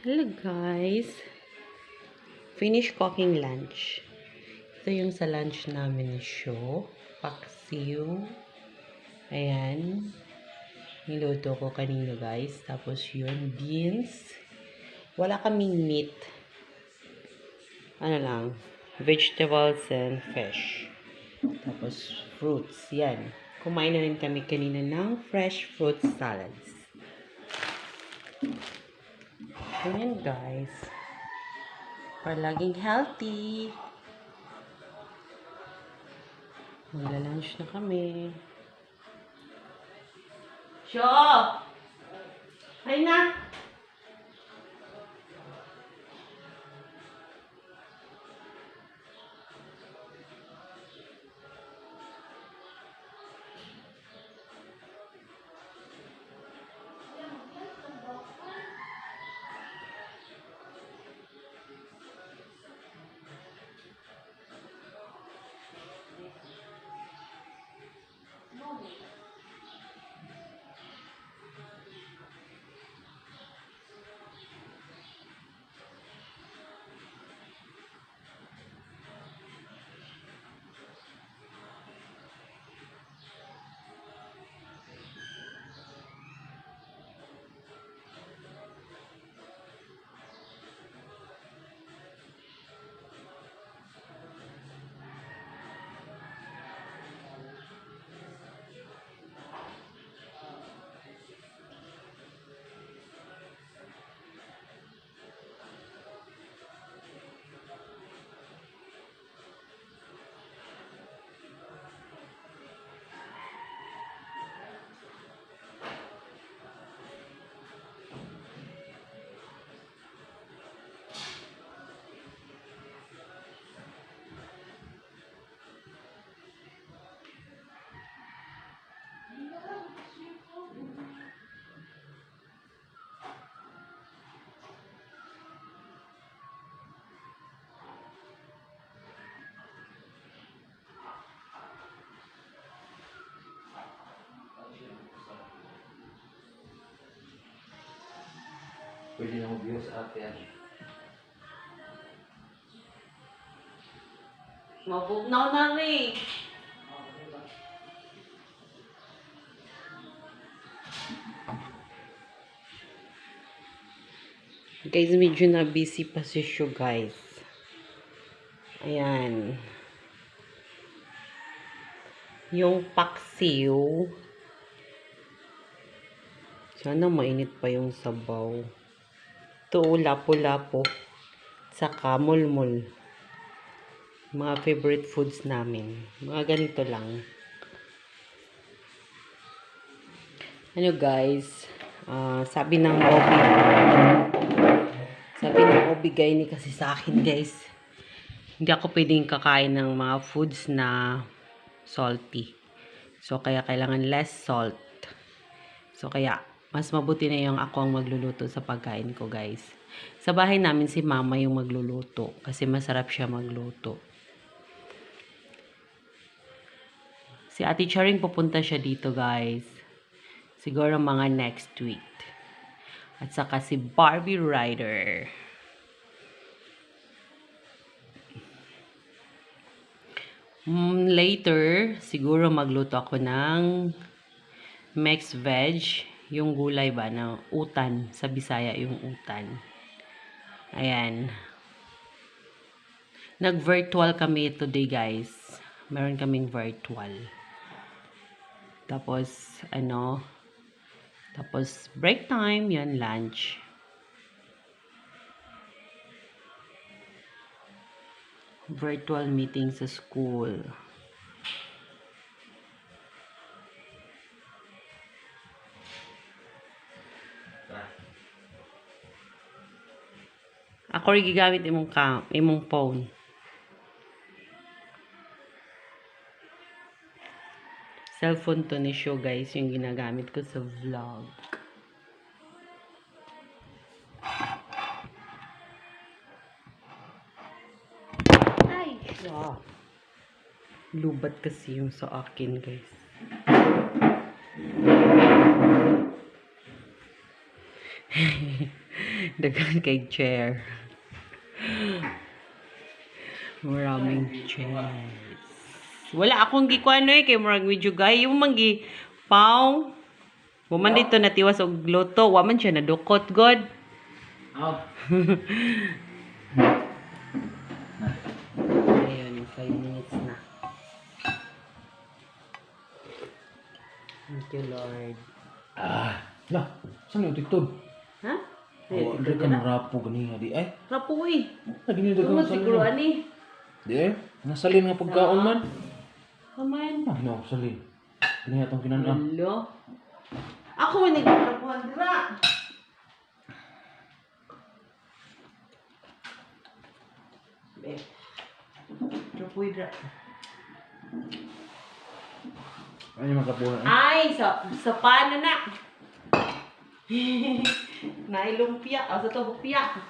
Hello guys! Finish cooking lunch. Ito yung sa lunch namin ni MYShoo. Paksiw. Ayan. Niluto ko kanina guys. Tapos yun, beans. Wala kaming meat. Ano lang, vegetables and fish. Tapos fruits. Yan. Kumain na rin kami kanina ng fresh fruit salads. Ayan guys. Para laging healthy. Magla-lunch na kami. Sho! Ay na! Pwede na mag-view sa atin. Mabugnaw na rin. Guys, medyo na busy pa si MYShoo guys. Ayan. Yung paksiw. Sana mainit pa yung sabaw. Ito, lapo-lapo. Saka mulmul. Mga favorite foods namin. Mga ganito lang. Ano guys, sabi ng obigay ni kasi sa akin guys, hindi ako pwedeng kakain ng mga foods na salty. So, kaya kailangan less salt. So, kaya mas mabuti na yung ako ang magluluto sa pagkain ko guys. Sa bahay namin si mama yung magluluto kasi masarap siya magluto. Si Ate Charing pupunta siya dito guys. Siguro mga next week. At saka si Barbie Rider. Later, siguro magluto ako ng mixed veg. Yung gulay ba na utan. Sa Bisaya yung utan. Ayan. Nag-virtual kami today guys. Meron kaming virtual. Tapos, tapos break time, yan, lunch. Virtual meeting sa school. Ako rin gigamit imong phone. Cellphone to ni MYShoo guys, yung ginagamit ko sa vlog. Ay! Wow. Lubat kasi yung sa akin guys. Dagan kay chair. Maraming chairs. Wala akong gikuan eh kay murag medyo gay yung manggi paw. Waman dito natiwas og luto, waman siya nadukot god. Oh. Ayun, 5 minutes na. Thank you, Lord. Lah, saan yung tiktod? Ha? Oh, Ayun, ada ito ka na. rapo gani di ay. Rapuy. Lagi ni dagang Tungod siguro salin. ani. Di ay. Nasalin nga pagkaon man. Kaman. No, salin. Kini atong kinan-an. Hello. Ako man nagtrapuhan dira. Be. Trapuy dira. Ano makapuhan? Ay, sa paano na. Nailumpia. Sa to hupia.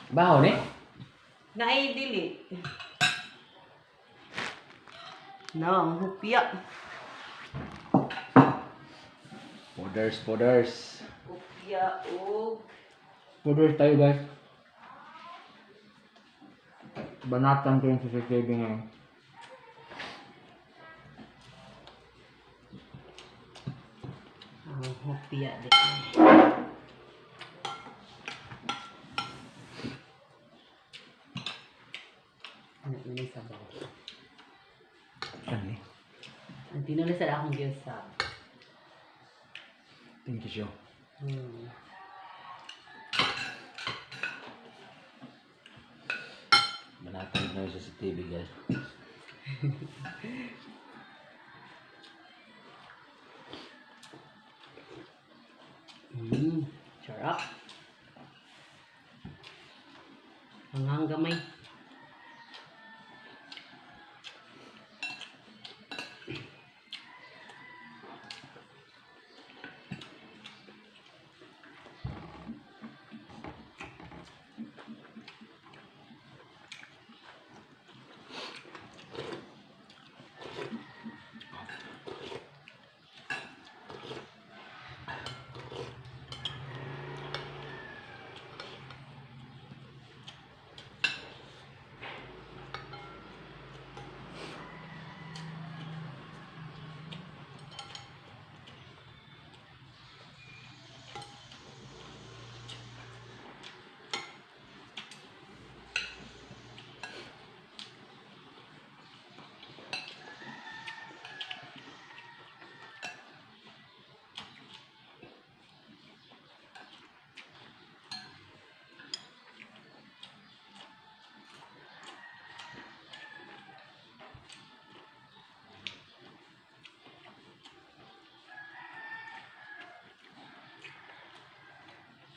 Baho ni? Naidili. No, ang hupia. Poders. Hupia o Poders tayo guys. Banatan ko yung CCTV ngayon. ang hupia din. Ano ini sabaw. Ano ni? Ang Tinola sa akong giyasa. Thank you, Sho. Banatan na yung CCTV guys. Sarap. Ang gamay.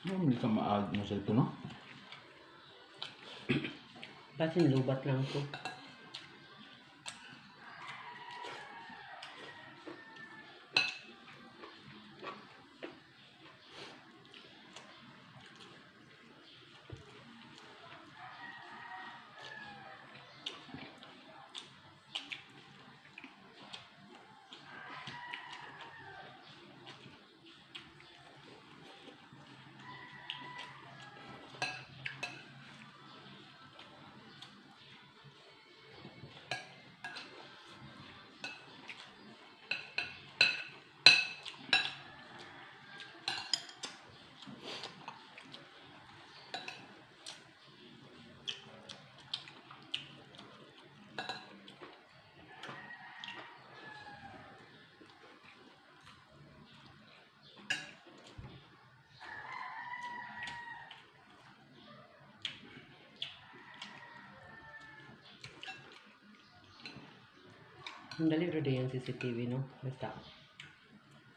Hindi ka maag mo sa ito, no? Kasi lubat lang to. Ang dali rin yung CCTV, no? Basta.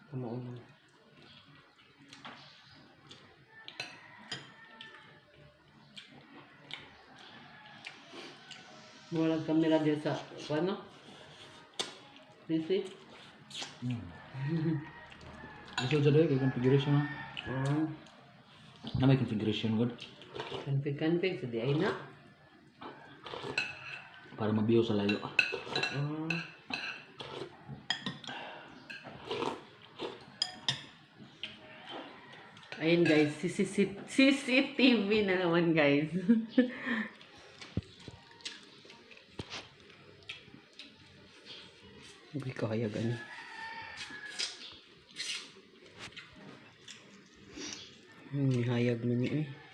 Kamaon. Walang kamera dyan sa, ano? PC? Gusto sa dahil, configuration na. Ah, Na may configuration good. config. So, di ay na. Para mabiyo sa layo. Ah. Ayun guys, CCTV na naman guys. Uy, kaya gani. May hayag na niya eh.